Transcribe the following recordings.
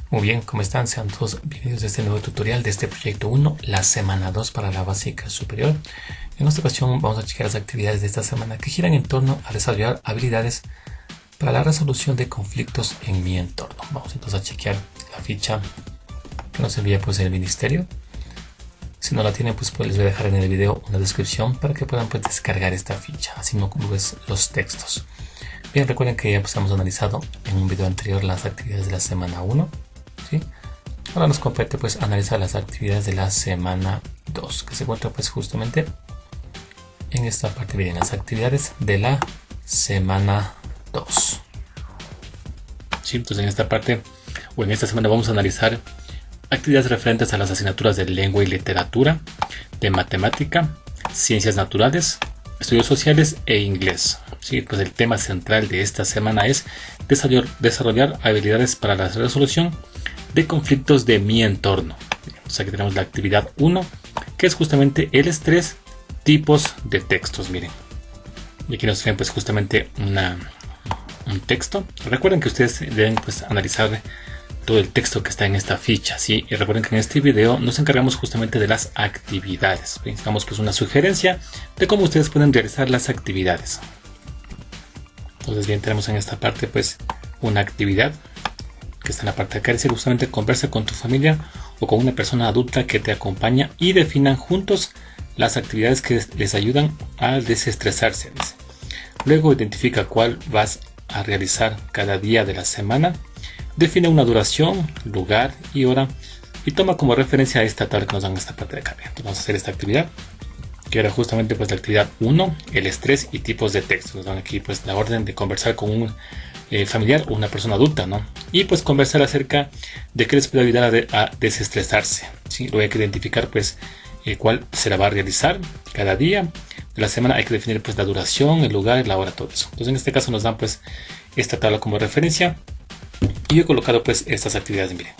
Muy bien, ¿cómo están? Sean todos bienvenidos a este nuevo tutorial de este proyecto 1, la semana 2 para la básica superior. En esta ocasión vamos a checar las actividades de esta semana que giran en torno a desarrollar habilidades para la resolución de conflictos en mi entorno. Vamos entonces a chequear la ficha que nos envía pues el ministerio. Si no la tienen, pues les voy a dejar en el video una descripción para que puedan pues descargar esta ficha, así no clubes los textos. Bien, recuerden que ya pues hemos analizado en un video anterior las actividades de la semana 1. ¿sí? Ahora nos compete pues analizar las actividades de la semana 2, que se encuentra pues justamente en esta parte. Miren, las actividades de la semana 2. Sí, entonces en esta parte o en esta semana vamos a analizar actividades referentes a las asignaturas de lengua y literatura, de matemática, ciencias naturales, estudios sociales e inglés. Sí, pues el tema central de esta semana es desarrollar habilidades para la resolución de conflictos de mi entorno. Entonces aquí tenemos la actividad 1, que es justamente el estrés, tipos de textos. Miren, y aquí nos traen pues justamente un texto. Recuerden que ustedes deben pues analizar todo el texto que está en esta ficha, ¿sí? Y recuerden que en este video nos encargamos justamente de las actividades. Damos pues una sugerencia de cómo ustedes pueden realizar las actividades. Entonces bien, tenemos en esta parte pues una actividad que está en la parte de acá. Dice justamente conversa con tu familia o con una persona adulta que te acompaña y definan juntos las actividades que les ayudan a desestresarse. Dice. Luego identifica cuál vas a realizar cada día de la semana. Define una duración, lugar y hora y toma como referencia esta tabla que nos dan en esta parte de acá. Entonces vamos a hacer esta actividad, que era justamente pues la actividad 1, el estrés y tipos de texto. Nos dan aquí pues la orden de conversar con un familiar o una persona adulta, ¿no? Y pues conversar acerca de qué les puede ayudar a desestresarse, ¿sí? Luego hay que identificar pues cuál se la va a realizar cada día de la semana. Hay que definir pues la duración, el lugar, la hora, todo eso. Entonces en este caso nos dan pues esta tabla como referencia. Y yo he colocado pues estas actividades, miren.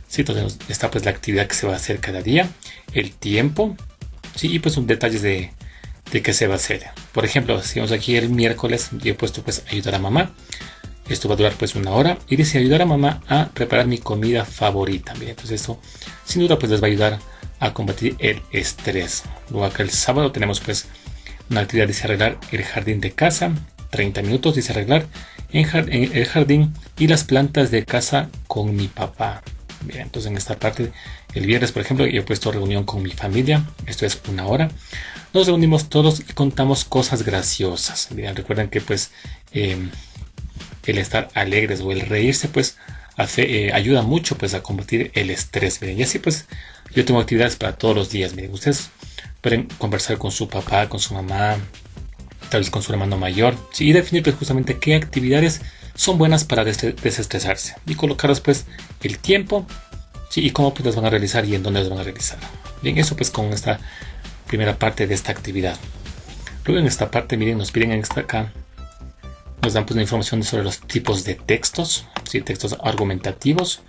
Sí, entonces está pues la actividad que se va a hacer cada día, el tiempo, sí, y pues un detalles de qué se va a hacer. Por ejemplo, si vamos aquí el miércoles, yo he puesto pues ayudar a mamá. Esto va a durar pues 1 hora. Y dice ayudar a mamá a preparar mi comida favorita. Miren, entonces esto sin duda pues les va a ayudar a combatir el estrés. Luego acá el sábado tenemos pues una actividad, dice arreglar el jardín de casa. 30 minutos, dice arreglar en el jardín y las plantas de casa con mi papá. Bien, entonces en esta parte, el viernes por ejemplo, yo he puesto reunión con mi familia. Esto es 1 hora. Nos reunimos todos y contamos cosas graciosas. Bien, recuerden que pues el estar alegres o el reírse pues ayuda mucho pues a combatir el estrés. Miren, y así pues yo tengo actividades para todos los días. Miren, ustedes pueden conversar con su papá, con su mamá, tal vez con su hermano mayor, ¿sí? Y definir pues justamente qué actividades son buenas para desestresarse y colocarlos pues el tiempo, ¿sí? Y cómo pues las van a realizar y en dónde las van a realizar. Bien, eso pues con esta primera parte de esta actividad. Luego en esta parte, miren, nos piden en esta acá, nos dan pues una información sobre los tipos de textos, ¿sí? Textos argumentativos,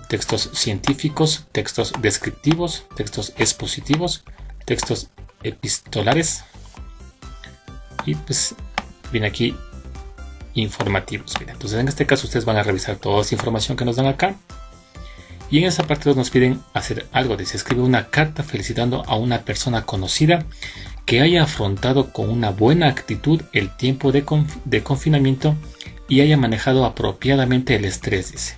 textos científicos, textos descriptivos, textos expositivos, textos epistolares, y pues viene aquí informativos. Mira, entonces en este caso ustedes van a revisar toda esa información que nos dan acá. Y en esa parte nos piden hacer algo. Dice, escribe una carta felicitando a una persona conocida que haya afrontado con una buena actitud el tiempo de confinamiento y haya manejado apropiadamente el estrés, dice.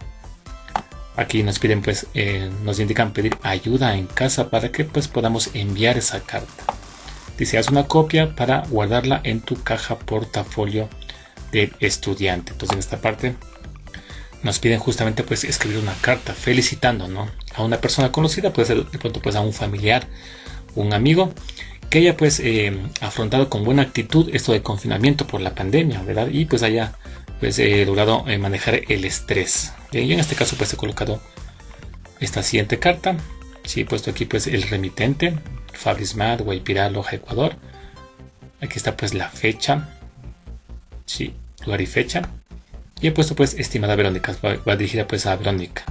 Aquí nos piden pues, nos indican pedir ayuda en casa para que pues podamos enviar esa carta. Dice, haz una copia para guardarla en tu caja portafolio del estudiante. Entonces en esta parte nos piden justamente pues escribir una carta felicitando, ¿no? A una persona conocida, puede ser de pronto pues a un familiar, un amigo, que haya pues afrontado con buena actitud esto de confinamiento por la pandemia, ¿verdad? Y pues haya pues logrado manejar el estrés. Y en este caso pues he colocado esta siguiente carta. Sí, he puesto aquí pues el remitente, Fabrismat, Guaypirá, Loja, Ecuador. Aquí está pues la fecha, sí, lugar y fecha. Y he puesto pues estimada Verónica, va dirigida pues a Verónica.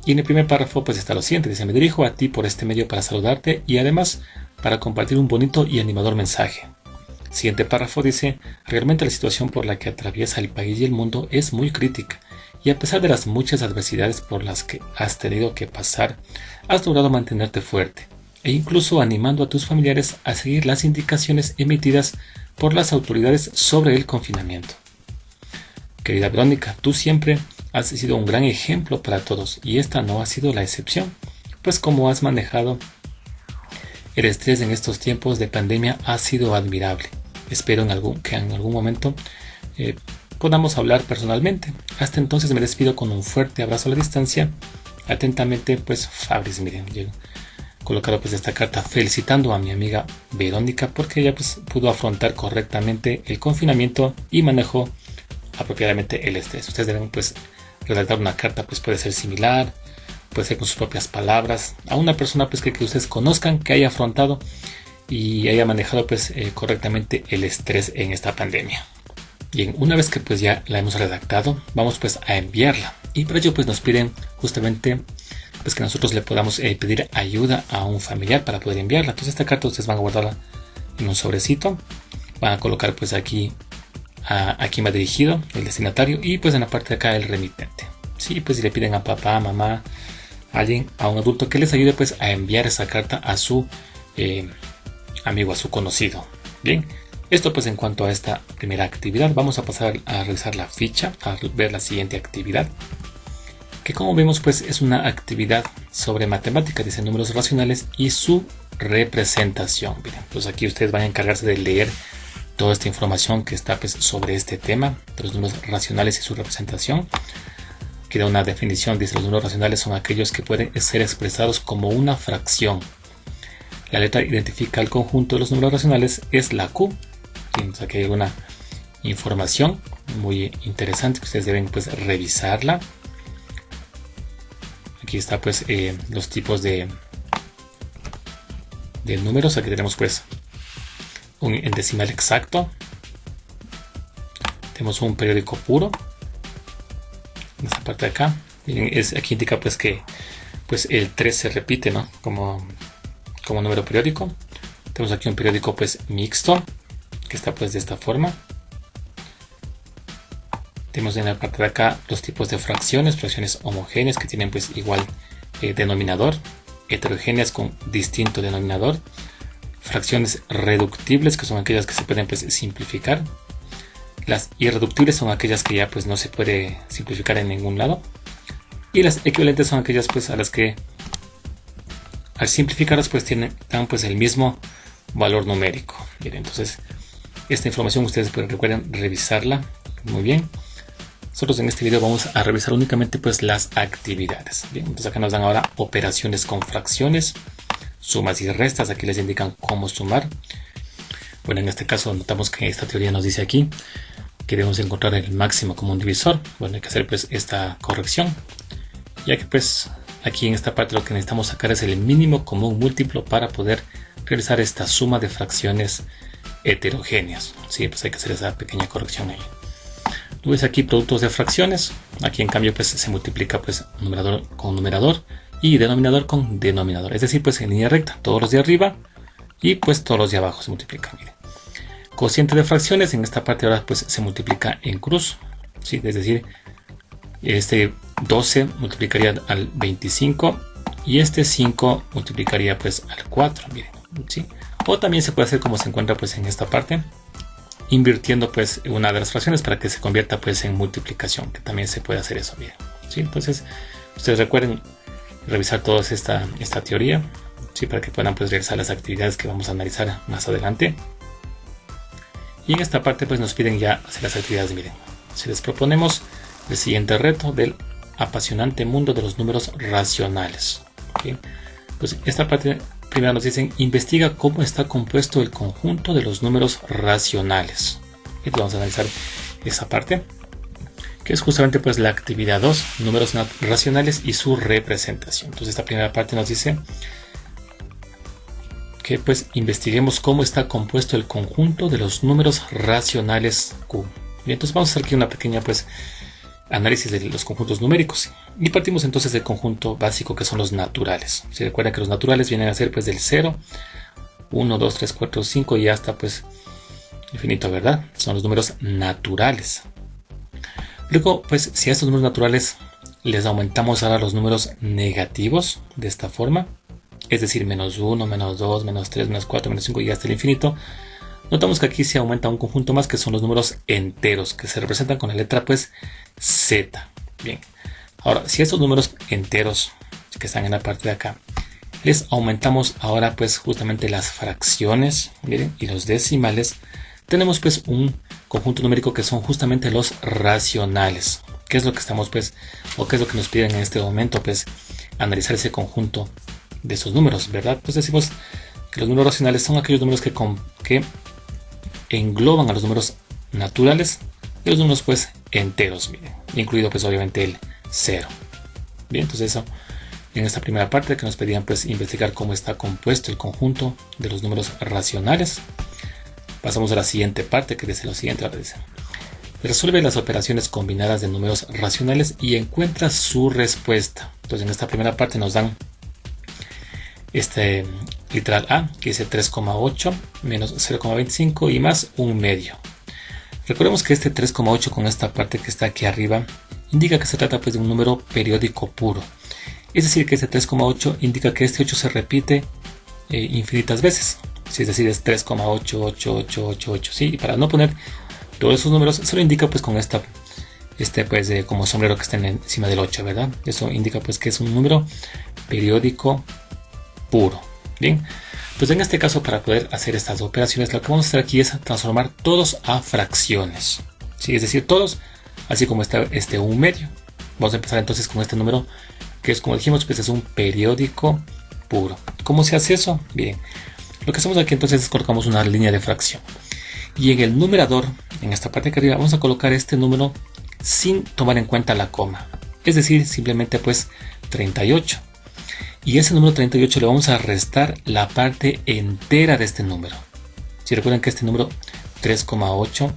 Y en el primer párrafo pues está lo siguiente, dice, me dirijo a ti por este medio para saludarte y además para compartir un bonito y animador mensaje. Siguiente párrafo dice, realmente la situación por la que atraviesa el país y el mundo es muy crítica y a pesar de las muchas adversidades por las que has tenido que pasar, has logrado mantenerte fuerte e incluso animando a tus familiares a seguir las indicaciones emitidas por las autoridades sobre el confinamiento. Querida Verónica, tú siempre has sido un gran ejemplo para todos y esta no ha sido la excepción, pues como has manejado el estrés en estos tiempos de pandemia ha sido admirable. Espero que en algún momento podamos hablar personalmente. Hasta entonces me despido con un fuerte abrazo a la distancia. Atentamente, pues Fabris. Miren, yo he colocado pues esta carta felicitando a mi amiga Verónica porque ella pues pudo afrontar correctamente el confinamiento y manejó apropiadamente el estrés. Ustedes deben pues redactar una carta, pues puede ser similar, puede ser con sus propias palabras, a una persona pues que ustedes conozcan, que haya afrontado y haya manejado pues correctamente el estrés en esta pandemia. Bien, una vez que pues ya la hemos redactado, vamos pues a enviarla y para ello pues nos piden justamente pues que nosotros le podamos pedir ayuda a un familiar para poder enviarla. Entonces esta carta ustedes van a guardarla en un sobrecito, van a colocar pues aquí a quién va dirigido, el destinatario, y pues en la parte de acá el remitente. Sí, pues si le piden a papá, mamá, alguien, a un adulto que les ayude pues a enviar esa carta a su amigo, a su conocido. Bien, esto pues en cuanto a esta primera actividad. Vamos a pasar a revisar la ficha, a ver la siguiente actividad, que como vemos pues es una actividad sobre matemáticas, dice números racionales y su representación. Bien, pues aquí ustedes van a encargarse de leer toda esta información que está pues sobre este tema de los números racionales y su representación, que da una definición. Dice: los números racionales son aquellos que pueden ser expresados como una fracción. La letra que identifica el conjunto de los números racionales es la Q. Entonces aquí hay alguna información muy interesante que ustedes deben pues revisarla. Aquí está pues los tipos de números. Aquí tenemos pues en decimal exacto, tenemos un periódico puro en esta parte de acá. Aquí indica pues que pues el 3 se repite, ¿no? como número periódico. Tenemos aquí un periódico pues mixto que está pues de esta forma. Tenemos en la parte de acá los tipos de fracciones homogéneas que tienen pues igual denominador, heterogéneas con distinto denominador, fracciones reductibles, que son aquellas que se pueden pues simplificar. Las irreductibles son aquellas que ya pues no se puede simplificar en ningún lado, y las equivalentes son aquellas pues a las que al simplificarlas pues dan pues el mismo valor numérico. Bien, entonces esta información ustedes pues recuerden revisarla muy bien. Nosotros en este video vamos a revisar únicamente pues las actividades. Bien, entonces acá nos dan ahora operaciones con fracciones, sumas y restas. Aquí les indican cómo sumar. Bueno, en este caso notamos que esta teoría nos dice aquí que debemos encontrar el máximo común divisor. Bueno, hay que hacer pues esta corrección, ya que pues aquí en esta parte lo que necesitamos sacar es el mínimo común múltiplo para poder realizar esta suma de fracciones heterogéneas. Sí, pues hay que hacer esa pequeña corrección ahí. Tú ves aquí productos de fracciones. Aquí en cambio pues se multiplica pues numerador con numerador y denominador con denominador, es decir pues en línea recta, todos los de arriba y pues todos los de abajo se multiplican. Miren, cociente de fracciones en esta parte ahora pues se multiplica en cruz, ¿sí? Es decir, este 12 multiplicaría al 25 y este 5 multiplicaría pues al 4. Miren, ¿sí? O también se puede hacer como se encuentra pues en esta parte, invirtiendo pues una de las fracciones para que se convierta pues en multiplicación, que también se puede hacer eso. Bien, ¿sí? Entonces ustedes recuerden revisar toda esta teoría, ¿sí? Para que puedan pues realizar las actividades que vamos a analizar más adelante. Y en esta parte pues nos piden ya hacer las actividades. Miren, si les proponemos el siguiente reto del apasionante mundo de los números racionales, ¿okay? Pues esta parte primero nos dicen: investiga cómo está compuesto el conjunto de los números racionales. Y vamos a analizar esa parte, que es justamente pues la actividad 2, números racionales y su representación. Entonces esta primera parte nos dice que pues investiguemos cómo está compuesto el conjunto de los números racionales Q. Y entonces vamos a hacer aquí una pequeña pues análisis de los conjuntos numéricos y partimos entonces del conjunto básico, que son los naturales. Si recuerdan que los naturales vienen a ser pues del 0, 1, 2, 3, 4, 5 y hasta pues infinito, ¿verdad? Son los números naturales. Luego, pues si a estos números naturales les aumentamos ahora los números negativos de esta forma, es decir, menos 1, menos 2, menos 3, menos 4, menos 5 y hasta el infinito, notamos que aquí se aumenta un conjunto más que son los números enteros, que se representan con la letra pues Z. Bien, ahora si a estos números enteros que están en la parte de acá, les aumentamos ahora pues justamente las fracciones, miren, y los decimales, tenemos pues un conjunto numérico que son justamente los racionales. ¿Qué es lo que estamos pues, o qué es lo que nos piden en este momento? Pues analizar ese conjunto de esos números, ¿verdad? Pues decimos que los números racionales son aquellos números que engloban a los números naturales y los números pues enteros, miren, incluido pues obviamente el 0. Bien, entonces eso en esta primera parte que nos pedían pues investigar cómo está compuesto el conjunto de los números racionales. Pasamos a la siguiente parte que dice lo siguiente, ahora dice: resuelve las operaciones combinadas de números racionales y encuentra su respuesta. Entonces en esta primera parte nos dan este literal A, que dice 3,8 menos 0,25 y más un medio. Recordemos que este 3,8 con esta parte que está aquí arriba indica que se trata pues de un número periódico puro. Es decir, que este 3,8 indica que este 8 se repite infinitas veces. Es decir, es 3,88888. ¿Sí? Y para no poner todos esos números, se lo indica pues con esta pues como sombrero que está encima del 8, ¿verdad? Eso indica pues que es un número periódico puro. Bien, pues en este caso, para poder hacer estas operaciones, lo que vamos a hacer aquí es transformar todos a fracciones. ¿Sí? Es decir, todos, así como está este 1 medio. Vamos a empezar entonces con este número que es, como dijimos, pues es un periódico puro. ¿Cómo se hace eso? Bien, lo que hacemos aquí entonces es colocamos una línea de fracción. Y en el numerador, en esta parte de arriba, vamos a colocar este número sin tomar en cuenta la coma. Es decir, simplemente pues 38. Y ese número 38 le vamos a restar la parte entera de este número. Si recuerdan que este número 3,8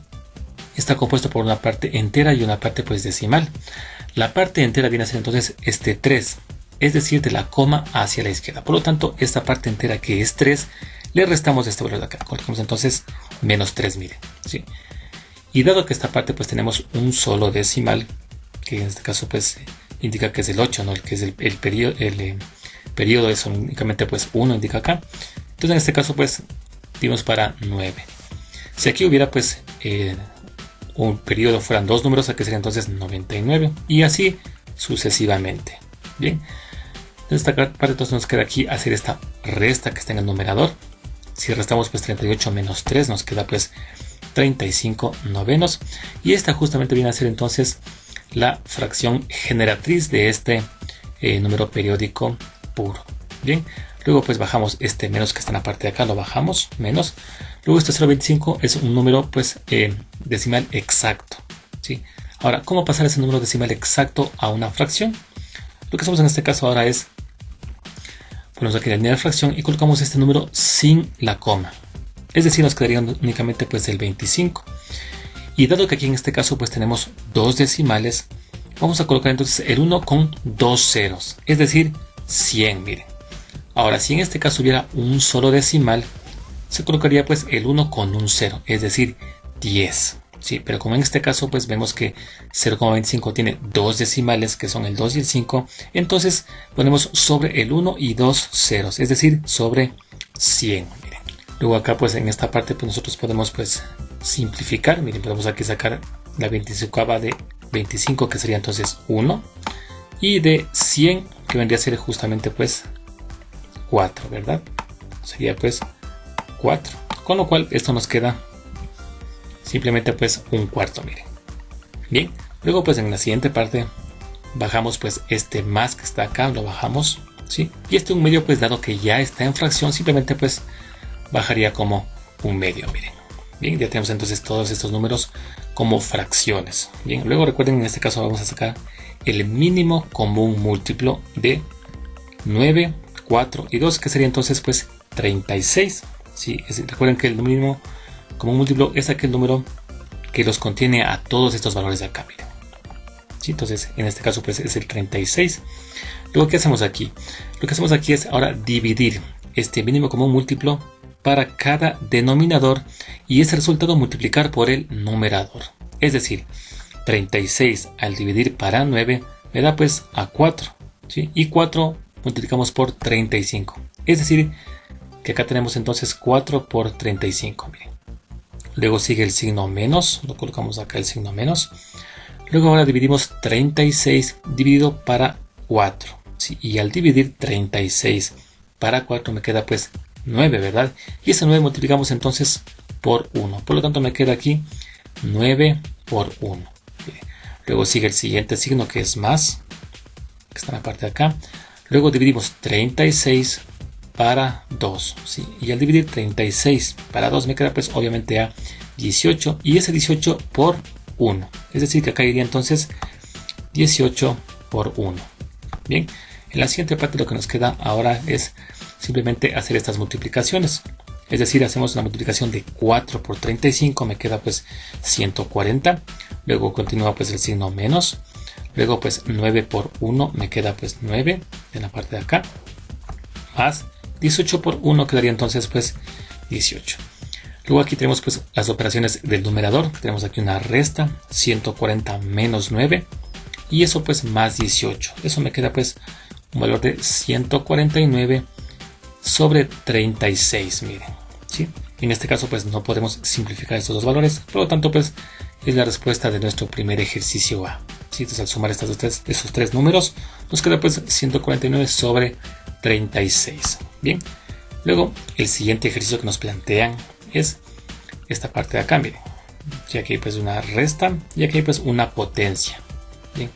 está compuesto por una parte entera y una parte pues decimal. La parte entera viene a ser entonces este 3, es decir, de la coma hacia la izquierda. Por lo tanto, esta parte entera que es 3, le restamos este valor de acá. Colocamos entonces menos 3, miren. ¿Sí? Y dado que esta parte pues tenemos un solo decimal, que en este caso pues indica que es el 8, ¿no? El que es el periodo es únicamente pues 1, indica acá. Entonces en este caso pues dimos para 9. Si aquí hubiera pues un periodo fueran dos números, aquí sería entonces 99 y así sucesivamente. Bien, en esta parte entonces nos queda aquí hacer esta resta que está en el numerador. Si restamos pues 38 menos 3 nos queda pues 35 novenos y esta justamente viene a ser entonces la fracción generatriz de este número periódico puro. Bien, luego pues bajamos este menos que está en la parte de acá, lo bajamos, menos. Luego este 0,25 es un número pues decimal exacto. ¿Sí? Ahora, ¿cómo pasar ese número decimal exacto a una fracción? Lo que hacemos en este caso ahora es ponemos aquí la línea de fracción y colocamos este número sin la coma. Es decir, nos quedaría únicamente pues el 25. Y dado que aquí en este caso pues tenemos dos decimales, vamos a colocar entonces el 1 con dos ceros, es decir, 100, miren. Ahora, si en este caso hubiera un solo decimal, se colocaría pues el 1 con un 0, es decir, 10. Sí, pero como en este caso pues vemos que 0,25 tiene dos decimales que son el 2 y el 5, entonces ponemos sobre el 1 y 2 ceros, es decir, sobre 100. Miren. Luego acá pues en esta parte pues nosotros podemos pues simplificar. Miren, podemos aquí sacar la 25 de 25 que sería entonces 1 y de 100 que vendría a ser justamente pues 4, ¿verdad? Sería pues 4, con lo cual esto nos queda simplemente pues un cuarto, miren. Bien, luego pues en la siguiente parte bajamos pues este más que está acá, lo bajamos, ¿sí? Y este un medio pues dado que ya está en fracción, simplemente pues bajaría como un medio, miren. Bien, ya tenemos entonces todos estos números como fracciones. Bien, luego recuerden, en este caso vamos a sacar el mínimo común múltiplo de 9, 4 y 2, que sería entonces pues 36. ¿Sí? Recuerden que el mínimo común múltiplo es aquel número que los contiene a todos estos valores de acá, miren. ¿Sí? Entonces en este caso pues es el 36. Luego, ¿qué hacemos aquí? Lo que hacemos aquí es ahora dividir este mínimo común múltiplo para cada denominador y ese resultado multiplicar por el numerador. Es decir, 36 al dividir para 9 me da pues a 4, ¿sí? Y 4 multiplicamos por 35. Es decir, que acá tenemos entonces 4 por 35. Miren. Luego sigue el signo menos, lo colocamos acá el signo menos. Luego ahora dividimos 36 dividido para 4. ¿Sí? Y al dividir 36 para 4 me queda pues 9, ¿verdad? Y ese 9 multiplicamos entonces por 1. Por lo tanto me queda aquí 9 por 1. Bien. Luego sigue el siguiente signo que es más, que está en la parte de acá. Luego dividimos 36 para 2. ¿Sí? Y al dividir 36 para 2 me queda pues obviamente a 18. Y ese 18 por 1. Es decir que acá iría entonces 18 por 1. Bien. En la siguiente parte lo que nos queda ahora es simplemente hacer estas multiplicaciones. Es decir, hacemos una multiplicación de 4 por 35, me queda pues 140. Luego continúa pues el signo menos. Luego pues 9 por 1 me queda pues 9 en la parte de acá. Más 18 por 1 quedaría entonces pues 18. Luego aquí tenemos pues las operaciones del numerador. Tenemos aquí una resta, 140 menos 9. Y eso pues más 18. Eso me queda pues un valor de 149 sobre 36, miren, ¿sí? En este caso pues no podemos simplificar estos dos valores, por lo tanto pues es la respuesta de nuestro primer ejercicio A, ¿sí? Entonces al sumar esos tres números nos queda pues 149 sobre 36, bien. Luego el siguiente ejercicio que nos plantean es esta parte de acá, miren, ya que hay pues una resta y aquí hay pues una potencia, bien.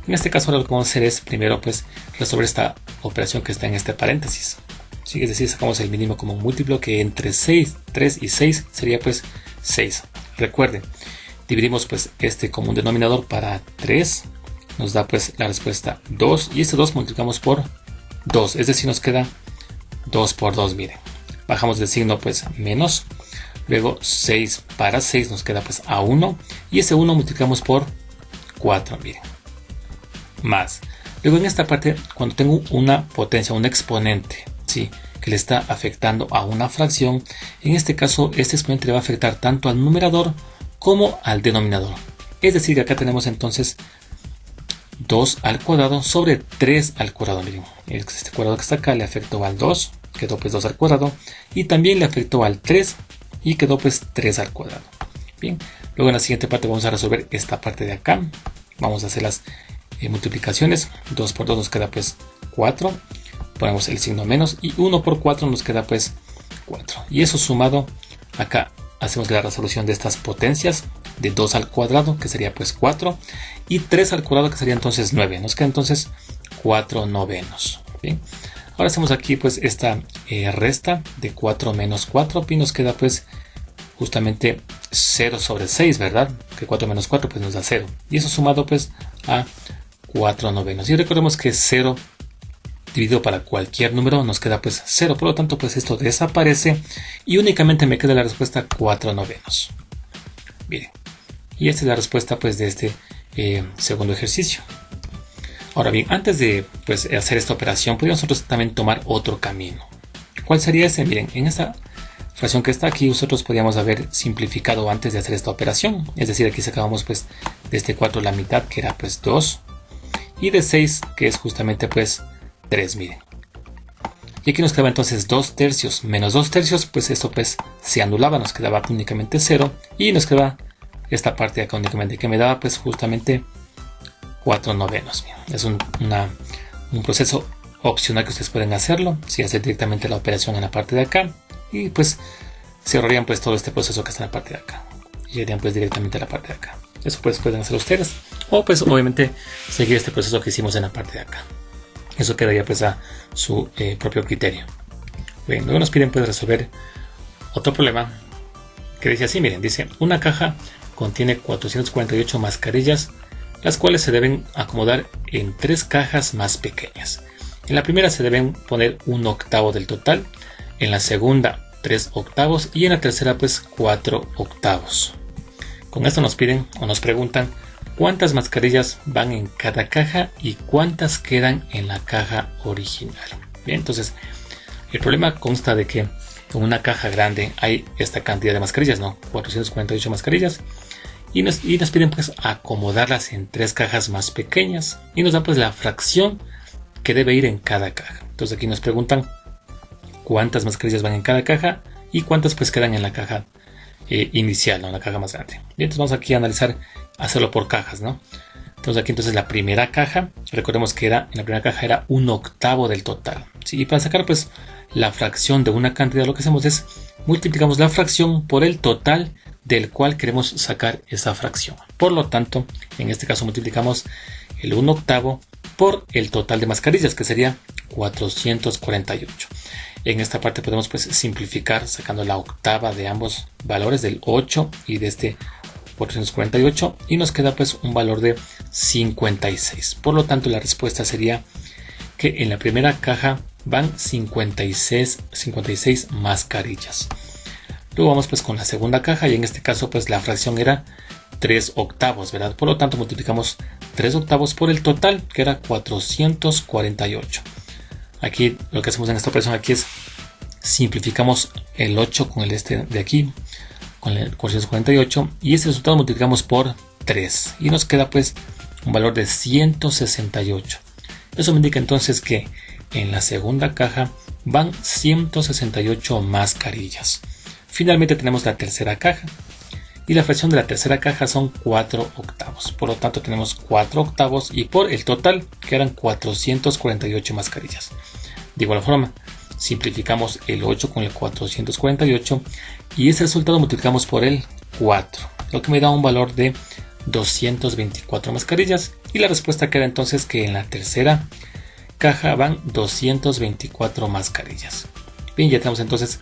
En este caso lo que vamos a hacer es primero pues resolver esta operación que está en este paréntesis. ¿Sí? Es decir, sacamos el mínimo como múltiplo que entre 3 y 6 sería pues 6. Recuerden, dividimos pues este común denominador para 3. Nos da pues la respuesta 2 y este 2 multiplicamos por 2. Es decir, nos queda 2 por 2, miren. Bajamos del signo pues menos. Luego 6 para 6 nos queda pues a 1. Y ese 1 multiplicamos por 4, miren. Más. Luego en esta parte, cuando tengo una potencia, un exponente, ¿sí? Que le está afectando a una fracción, en este caso este exponente le va a afectar tanto al numerador como al denominador. Es decir, que acá tenemos entonces 2 al cuadrado sobre 3 al cuadrado. Miren, este cuadrado que está acá le afectó al 2, quedó pues 2 al cuadrado, y también le afectó al 3 y quedó pues 3 al cuadrado. Bien, luego en la siguiente parte vamos a resolver esta parte de acá. Vamos a hacer las multiplicaciones. 2 por 2 nos queda pues 4. Ponemos el signo menos y 1 por 4 nos queda pues 4. Y eso sumado, acá hacemos la resolución de estas potencias de 2 al cuadrado, que sería pues 4, y 3 al cuadrado, que sería entonces 9. Nos queda entonces 4 novenos. Bien. Ahora hacemos aquí pues esta resta de 4 menos 4 y nos queda pues justamente 0 sobre 6, ¿verdad? Que 4 menos 4 pues nos da 0. Y eso sumado pues a 4 novenos. Y recordemos que 0 dividido para cualquier número nos queda pues 0. Por lo tanto pues esto desaparece y únicamente me queda la respuesta 4 novenos. Miren. Y esta es la respuesta pues de este segundo ejercicio. Ahora bien, antes de pues hacer esta operación podríamos nosotros también tomar otro camino. ¿Cuál sería ese? Miren, en esta fracción que está aquí nosotros podríamos haber simplificado antes de hacer esta operación. Es decir, aquí sacábamos pues de este 4 la mitad, que era pues 2, y de 6, que es justamente pues 3, miren. Y aquí nos quedaba entonces 2 tercios menos 2 tercios, pues esto pues se anulaba, nos quedaba únicamente 0, y nos quedaba esta parte de acá únicamente, que me daba pues justamente 4 novenos. Es un proceso opcional que ustedes pueden hacerlo, si hacer directamente la operación en la parte de acá, y pues cerrarían pues todo este proceso que está en la parte de acá, y irían pues directamente a la parte de acá. Eso pues pueden hacer ustedes, o pues obviamente seguir este proceso que hicimos en la parte de acá. Eso quedaría pues a su propio criterio. Bien, luego nos piden pues resolver otro problema que dice así, miren, dice: una caja contiene 448 mascarillas, las cuales se deben acomodar en 3 cajas más pequeñas. En la primera se deben poner 1/8 del total, en la segunda 3/8 y en la tercera pues 4/8. Con esto nos piden o nos preguntan cuántas mascarillas van en cada caja y cuántas quedan en la caja original. Bien, entonces el problema consta de que en una caja grande hay esta cantidad de mascarillas, ¿no? 448 mascarillas. y nos piden pues acomodarlas en 3 cajas más pequeñas y nos dan pues la fracción que debe ir en cada caja. Entonces aquí nos preguntan cuántas mascarillas van en cada caja y cuántas pues quedan en la caja inicial, ¿no? En la caja más grande. Bien, entonces vamos aquí a analizar, hacerlo por cajas, ¿no? Entonces aquí entonces la primera caja, recordemos que en la primera caja era 1/8 del total, ¿sí? Y para sacar pues la fracción de una cantidad, lo que hacemos es multiplicamos la fracción por el total del cual queremos sacar esa fracción. Por lo tanto, en este caso multiplicamos el 1/8 por el total de mascarillas, que sería 448. En esta parte podemos pues simplificar sacando la octava de ambos valores, del 8 y de este 448, y nos queda pues un valor de 56. Por lo tanto, la respuesta sería que en la primera caja van 56 mascarillas. Luego vamos pues con la segunda caja, y en este caso pues la fracción era 3/8, ¿verdad? Por lo tanto multiplicamos 3/8 por el total, que era 448. Aquí lo que hacemos en esta operación aquí es simplificamos el 8 con el de aquí, con el 448, y ese resultado multiplicamos por 3 y nos queda pues un valor de 168. Eso me indica entonces que en la segunda caja van 168 mascarillas. Finalmente tenemos la tercera caja, y la fracción de la tercera caja son 4/8. Por lo tanto tenemos 4/8 y por el total que eran 448 mascarillas. De igual forma, simplificamos el 8 con el 448 y ese resultado multiplicamos por el 4, lo que me da un valor de 224 mascarillas, y la respuesta queda entonces que en la tercera caja van 224 mascarillas. Bien, ya tenemos entonces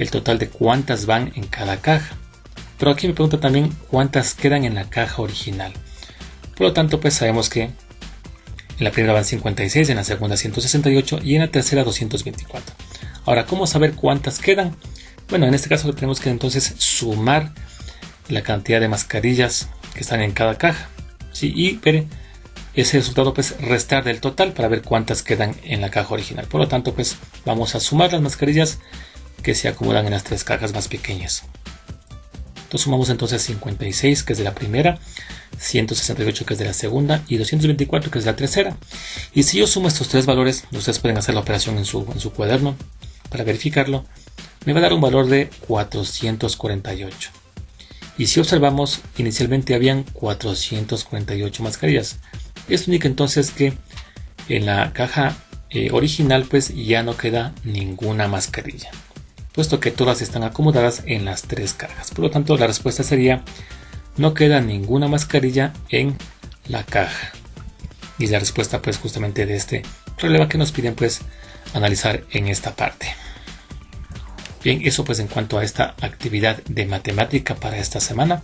el total de cuántas van en cada caja. Pero aquí me pregunta también cuántas quedan en la caja original. Por lo tanto, pues sabemos que en la primera van 56, en la segunda 168 y en la tercera 224. Ahora, ¿cómo saber cuántas quedan? Bueno, en este caso tenemos que entonces sumar la cantidad de mascarillas que están en cada caja, ¿sí? Y ver ese resultado, pues restar del total para ver cuántas quedan en la caja original. Por lo tanto, pues vamos a sumar las mascarillas que se acumulan en las 3 cajas más pequeñas. Entonces sumamos entonces 56, que es de la primera, 168, que es de la segunda, y 224, que es de la tercera. Y si yo sumo estos 3 valores, ustedes pueden hacer la operación en su cuaderno para verificarlo, me va a dar un valor de 448. Y si observamos, inicialmente habían 448 mascarillas. Esto indica entonces que en la caja original pues ya no queda ninguna mascarilla, puesto que todas están acomodadas en las 3 cajas. Por lo tanto, la respuesta sería no queda ninguna mascarilla en la caja. Y la respuesta pues justamente de este problema que nos piden pues analizar en esta parte. Bien, eso pues en cuanto a esta actividad de matemática para esta semana.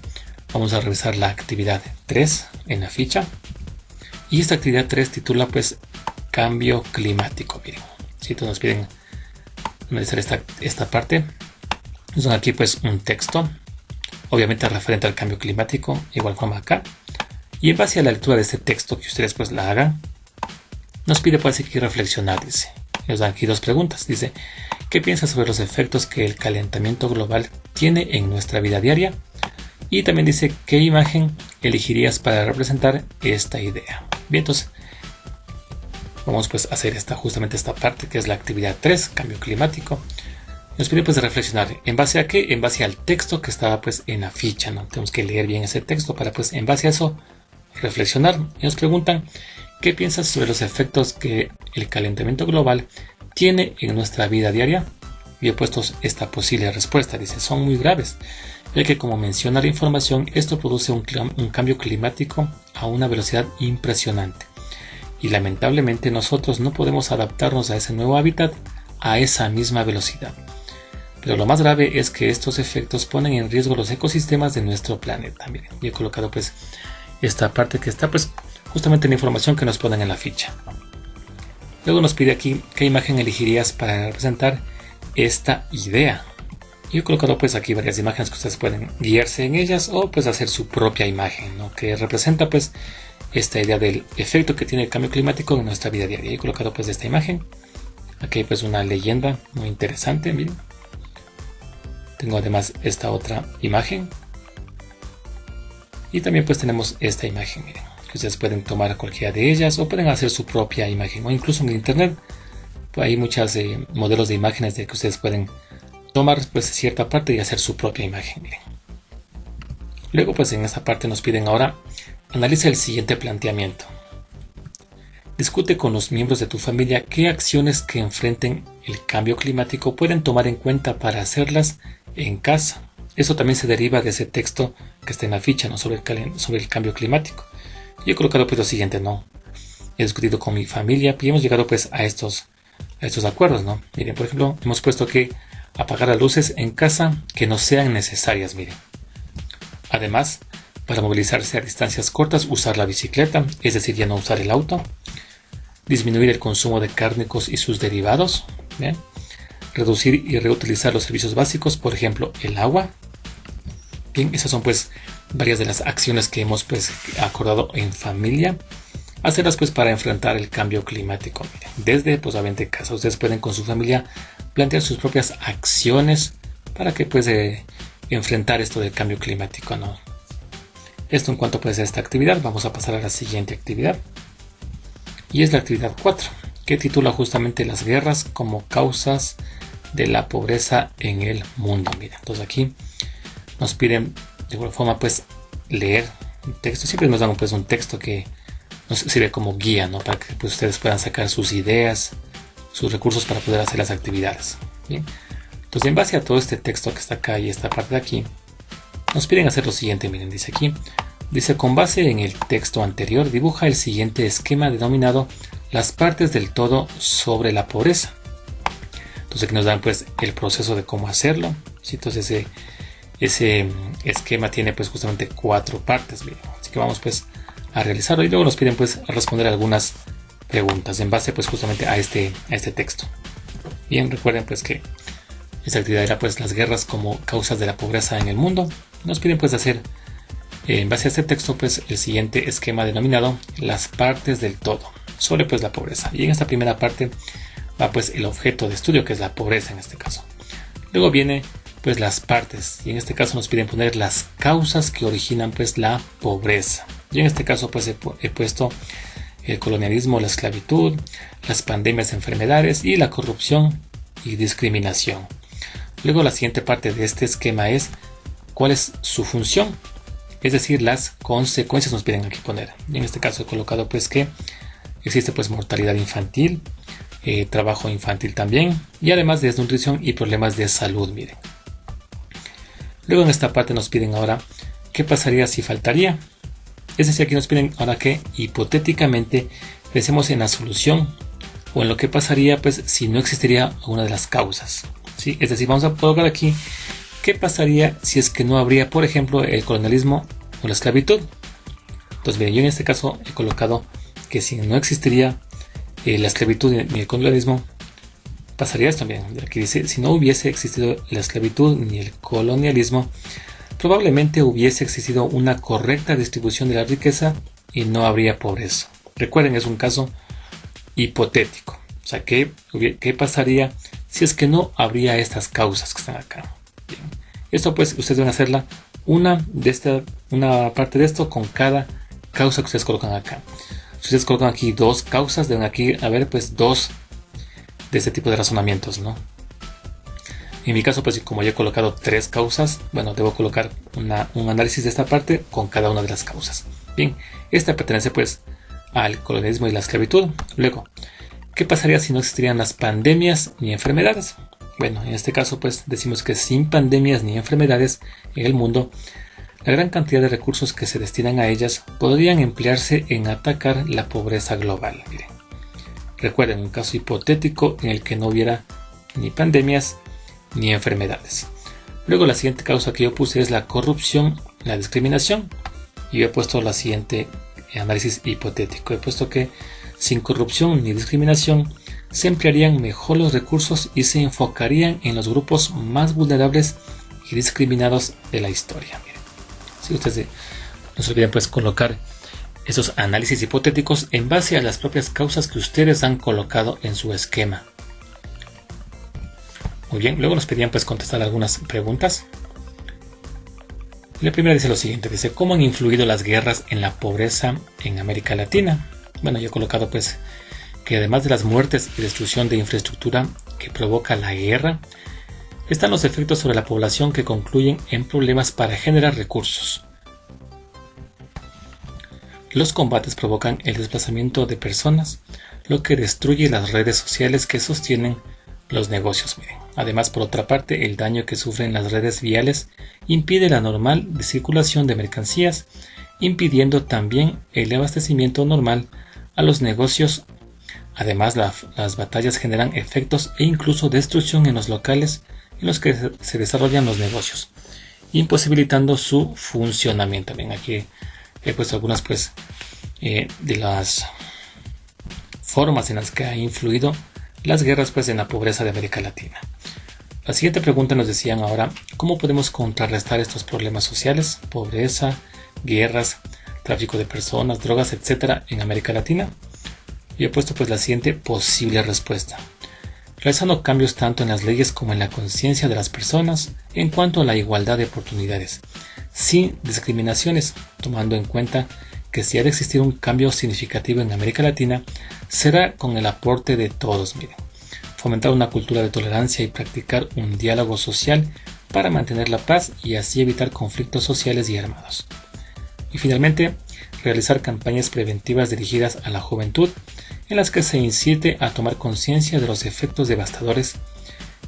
Vamos a revisar la actividad 3 en la ficha. Y esta actividad 3 titula pues cambio climático. Miren, si nos piden analizar esta parte, nos dan aquí pues un texto, obviamente referente al cambio climático, igual forma acá, y en base a la lectura de este texto que ustedes pues la hagan, nos pide pues aquí reflexionar. Dice, nos dan aquí 2 preguntas. Dice, ¿qué piensas sobre los efectos que el calentamiento global tiene en nuestra vida diaria? Y también dice, ¿qué imagen elegirías para representar esta idea? Bien, entonces vamos pues a hacer justamente esta parte que es la actividad 3, cambio climático. Nos pide pues reflexionar. ¿En base a qué? En base al texto que estaba pues en la ficha, ¿no? Tenemos que leer bien ese texto para pues en base a eso reflexionar. Y nos preguntan, ¿qué piensas sobre los efectos que el calentamiento global tiene en nuestra vida diaria? Y he puesto esta posible respuesta. Dice, son muy graves, ya que como menciona la información, esto produce un cambio climático a una velocidad impresionante. Y lamentablemente nosotros no podemos adaptarnos a ese nuevo hábitat a esa misma velocidad. Pero lo más grave es que estos efectos ponen en riesgo los ecosistemas de nuestro planeta. Miren, yo he colocado pues esta parte que está pues justamente en la información que nos ponen en la ficha. Luego nos pide aquí qué imagen elegirías para representar esta idea. Yo he colocado pues aquí varias imágenes que ustedes pueden guiarse en ellas o pues hacer su propia imagen, ¿no? Que representa pues esta idea del efecto que tiene el cambio climático en nuestra vida diaria. He colocado pues esta imagen. Aquí hay pues una leyenda muy interesante, miren. Tengo además esta otra imagen. Y también pues tenemos esta imagen, miren, que ustedes pueden tomar cualquiera de ellas o pueden hacer su propia imagen, o incluso en internet pues hay muchos modelos de imágenes de que ustedes pueden tomar pues cierta parte y hacer su propia imagen, miren. Luego pues en esta parte nos piden ahora analiza el siguiente planteamiento. Discute con los miembros de tu familia qué acciones que enfrenten el cambio climático pueden tomar en cuenta para hacerlas en casa. Eso también se deriva de ese texto que está en la ficha, ¿no? sobre el cambio climático. Yo he colocado pues lo siguiente, ¿no? He discutido con mi familia y hemos llegado pues a estos acuerdos, ¿no? Miren, por ejemplo, hemos puesto que apagar las luces en casa que no sean necesarias, miren. Además, para movilizarse a distancias cortas, usar la bicicleta, es decir, ya no usar el auto. Disminuir el consumo de cárnicos y sus derivados. ¿Bien? Reducir y reutilizar los servicios básicos, por ejemplo, el agua. Bien, esas son pues varias de las acciones que hemos pues acordado en familia. Hacerlas pues para enfrentar el cambio climático. Miren, desde pues obviamente casa, ustedes pueden con su familia plantear sus propias acciones para que pues enfrentar esto del cambio climático, ¿no? Esto en cuanto pues a esta actividad. Vamos a pasar a la siguiente actividad. Y es la actividad 4, que titula justamente las guerras como causas de la pobreza en el mundo. Miren, entonces aquí nos piden de alguna forma pues leer un texto. Siempre nos dan pues un texto que nos sirve como guía, ¿no? Para que pues ustedes puedan sacar sus ideas, sus recursos para poder hacer las actividades. Bien. Entonces en base a todo este texto que está acá y esta parte de aquí, nos piden hacer lo siguiente. Miren, dice aquí. Dice, con base en el texto anterior, dibuja el siguiente esquema denominado las partes del todo sobre la pobreza. Entonces aquí nos dan pues el proceso de cómo hacerlo. ¿Sí? Entonces ese esquema tiene pues justamente 4 partes. Miren. Así que vamos pues a realizarlo y luego nos piden pues a responder algunas preguntas en base pues justamente a este texto. Bien, recuerden pues que esta actividad era pues las guerras como causas de la pobreza en el mundo. Nos piden pues hacer en base a este texto pues el siguiente esquema denominado las partes del todo sobre pues la pobreza. Y en esta primera parte va pues el objeto de estudio, que es la pobreza en este caso. Luego viene pues las partes, y en este caso nos piden poner las causas que originan pues la pobreza. Y en este caso pues he puesto el colonialismo, la esclavitud, las pandemias, enfermedades y la corrupción y discriminación. Luego la siguiente parte de este esquema es cuál es su función. Es decir, las consecuencias nos piden aquí poner. Y en este caso he colocado pues que existe pues mortalidad infantil, trabajo infantil también, y además desnutrición y problemas de salud, miren. Luego en esta parte nos piden ahora qué pasaría si faltaría. Es decir, aquí nos piden ahora que hipotéticamente pensemos en la solución o en lo que pasaría pues si no existiría una de las causas. ¿Sí? Es decir, vamos a colocar aquí ¿qué pasaría si es que no habría, por ejemplo, el colonialismo o la esclavitud? Entonces, bien, yo en este caso he colocado que si no existiría la esclavitud ni el colonialismo, pasaría esto también. Aquí dice, si no hubiese existido la esclavitud ni el colonialismo, probablemente hubiese existido una correcta distribución de la riqueza y no habría pobreza. Recuerden, es un caso hipotético. O sea, ¿qué pasaría si es que no habría estas causas que están acá? Bien. Esto pues ustedes deben hacerla una parte de esto con cada causa que ustedes colocan acá. Si ustedes colocan aquí 2 causas, deben aquí haber pues 2 de este tipo de razonamientos, ¿no? En mi caso pues como ya he colocado 3 causas, bueno, debo colocar un análisis de esta parte con cada una de las causas. Bien, esta pertenece pues al colonialismo y la esclavitud. Luego, ¿qué pasaría si no existirían las pandemias ni enfermedades? Bueno, en este caso pues decimos que sin pandemias ni enfermedades en el mundo, la gran cantidad de recursos que se destinan a ellas podrían emplearse en atacar la pobreza global. Miren. Recuerden, un caso hipotético en el que no hubiera ni pandemias ni enfermedades. Luego la siguiente causa que yo puse es la corrupción, la discriminación. Y yo he puesto la siguiente análisis hipotético. He puesto que sin corrupción ni discriminación se emplearían mejor los recursos y se enfocarían en los grupos más vulnerables y discriminados de la historia. Miren. Si ustedes no se olviden pues colocar esos análisis hipotéticos en base a las propias causas que ustedes han colocado en su esquema. Muy bien, luego nos pedían pues contestar algunas preguntas. La primera dice lo siguiente, dice, ¿cómo han influido las guerras en la pobreza en América Latina? Bueno, yo he colocado pues que además de las muertes y destrucción de infraestructura que provoca la guerra, están los efectos sobre la población que concluyen en problemas para generar recursos. Los combates provocan el desplazamiento de personas, lo que destruye las redes sociales que sostienen los negocios. Miren. Además, por otra parte, el daño que sufren las redes viales impide la normal circulación de mercancías, impidiendo también el abastecimiento normal a los negocios. Además, las batallas generan efectos e incluso destrucción en los locales en los que se desarrollan los negocios, imposibilitando su funcionamiento. Bien, aquí he puesto algunas pues de las formas en las que ha influido las guerras pues en la pobreza de América Latina. La siguiente pregunta nos decían ahora, ¿cómo podemos contrarrestar estos problemas sociales, pobreza, guerras, tráfico de personas, drogas, etcétera en América Latina? Y he puesto pues la siguiente posible respuesta. Realizando cambios tanto en las leyes como en la conciencia de las personas en cuanto a la igualdad de oportunidades, sin discriminaciones, tomando en cuenta que si ha de existir un cambio significativo en América Latina, será con el aporte de todos. Miren, fomentar una cultura de tolerancia y practicar un diálogo social para mantener la paz y así evitar conflictos sociales y armados. Y finalmente, realizar campañas preventivas dirigidas a la juventud en las que se incite a tomar conciencia de los efectos devastadores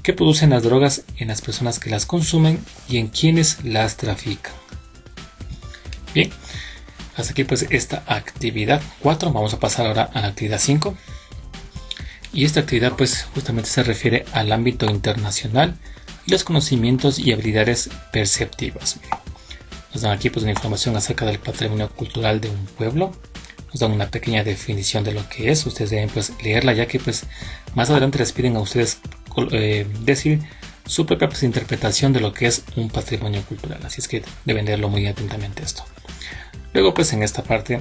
que producen las drogas en las personas que las consumen y en quienes las trafican. Bien, hasta aquí pues esta actividad 4. Vamos a pasar ahora a la actividad 5. Y esta actividad pues justamente se refiere al ámbito internacional y los conocimientos y habilidades perceptivas. Nos dan aquí pues una información acerca del patrimonio cultural de un pueblo. Nos dan una pequeña definición de lo que es. Ustedes deben pues leerla, ya que pues más adelante les piden a ustedes decir su propia pues, interpretación de lo que es un patrimonio cultural. Así es que deben leerlo muy atentamente esto. Luego pues en esta parte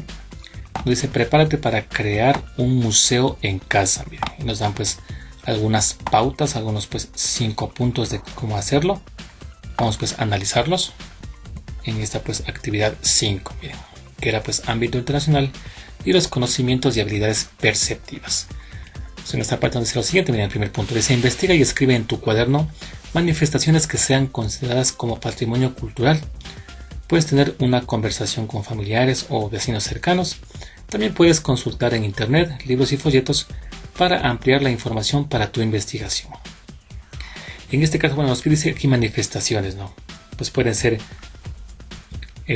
nos dice prepárate para crear un museo en casa. Miren, y nos dan pues algunas pautas, algunos pues 5 puntos de cómo hacerlo. Vamos pues a analizarlos en esta pues actividad 5. Miren, que era pues ámbito internacional y los conocimientos y habilidades perceptivas. Entonces, en esta parte nos dice lo siguiente, miren, el primer punto dice investiga y escribe en tu cuaderno manifestaciones que sean consideradas como patrimonio cultural. Puedes tener una conversación con familiares o vecinos cercanos. También puedes consultar en internet, libros y folletos para ampliar la información para tu investigación. En este caso, bueno, nos dice aquí manifestaciones, ¿no? Pues pueden ser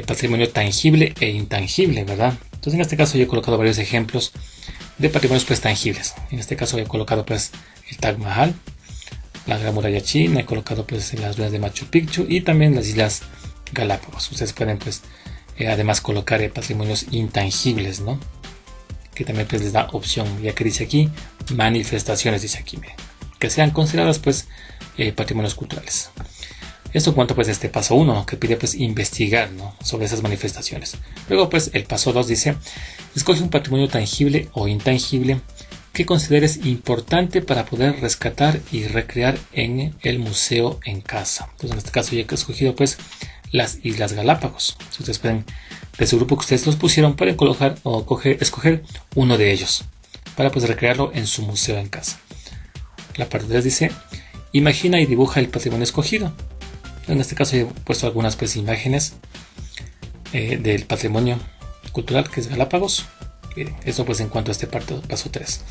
patrimonio tangible e intangible, ¿verdad? Entonces en este caso yo he colocado varios ejemplos de patrimonios pues tangibles. En este caso he colocado pues el Taj Mahal, la Gran Muralla China, he colocado pues las ruinas de Machu Picchu y también las Islas Galápagos. Ustedes pueden pues además colocar patrimonios intangibles, ¿no? Que también pues les da opción, ya que dice aquí manifestaciones, dice aquí, miren, que sean consideradas pues patrimonios culturales. Esto en cuanto pues este paso 1, ¿no? Que pide pues investigar, ¿no? Sobre esas manifestaciones. Luego pues el paso 2 dice escoge un patrimonio tangible o intangible que consideres importante para poder rescatar y recrear en el museo en casa. Entonces en este caso yo he escogido pues las Islas Galápagos. Si ustedes pueden, de su grupo que ustedes los pusieron, pueden colocar o escoger uno de ellos para pues recrearlo en su museo en casa. La parte 3 dice imagina y dibuja el patrimonio escogido. En este caso he puesto algunas pues imágenes del patrimonio cultural que es Galápagos. Eso pues en cuanto a este paso 3.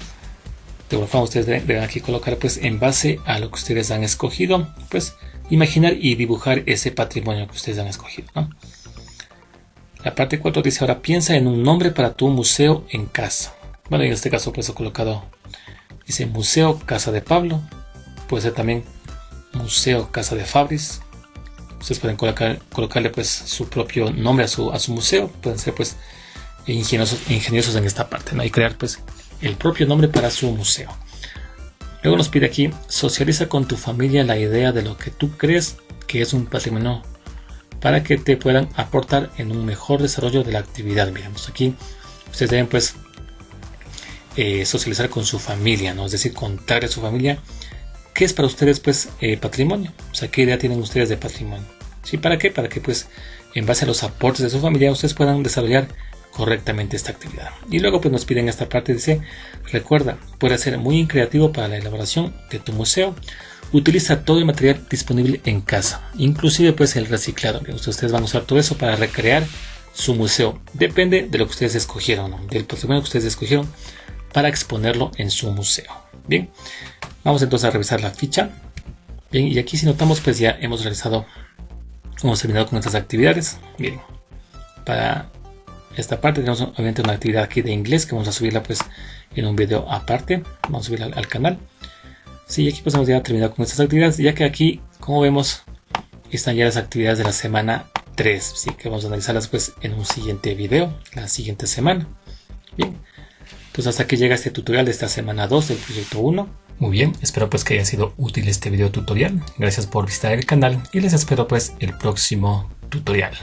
De alguna forma ustedes deben aquí colocar pues en base a lo que ustedes han escogido, pues imaginar y dibujar ese patrimonio que ustedes han escogido, ¿no? La parte 4 dice ahora piensa en un nombre para tu museo en casa. Bueno, en este caso pues he colocado, dice Museo Casa de Pablo, puede ser también Museo Casa de Fabris. Ustedes pueden colocarle pues su propio nombre a su museo, pueden ser pues ingeniosos en esta parte, ¿no? Y crear pues el propio nombre para su museo. Luego nos pide aquí socializa con tu familia la idea de lo que tú crees que es un patrimonio para que te puedan aportar en un mejor desarrollo de la actividad. Miramos aquí, ustedes deben pues socializar con su familia, ¿no? Es decir, contarle a su familia qué es para ustedes pues patrimonio, o sea, qué idea tienen ustedes de patrimonio. ¿Sí? ¿Para qué? Para que pues en base a los aportes de su familia, ustedes puedan desarrollar correctamente esta actividad. Y luego pues nos piden esta parte, dice, recuerda, puedes ser muy creativo para la elaboración de tu museo. Utiliza todo el material disponible en casa, inclusive pues el reciclado. Ustedes van a usar todo eso para recrear su museo. Depende de lo que ustedes escogieron, ¿no? Del patrimonio que ustedes escogieron para exponerlo en su museo. Bien, vamos entonces a revisar la ficha. Bien, y aquí si notamos pues ya hemos terminado con nuestras actividades. Bien, para esta parte tenemos obviamente una actividad aquí de inglés que vamos a subirla pues en un video aparte. Vamos a subirla al canal. Sí, aquí pues hemos ya terminado con nuestras actividades, ya que aquí, como vemos, están ya las actividades de la semana 3. Sí, que vamos a analizarlas pues en un siguiente video, la siguiente semana. Bien, pues hasta aquí llega este tutorial de esta semana 2 del proyecto 1. Muy bien, espero pues que haya sido útil este video tutorial. Gracias por visitar el canal y les espero pues el próximo tutorial.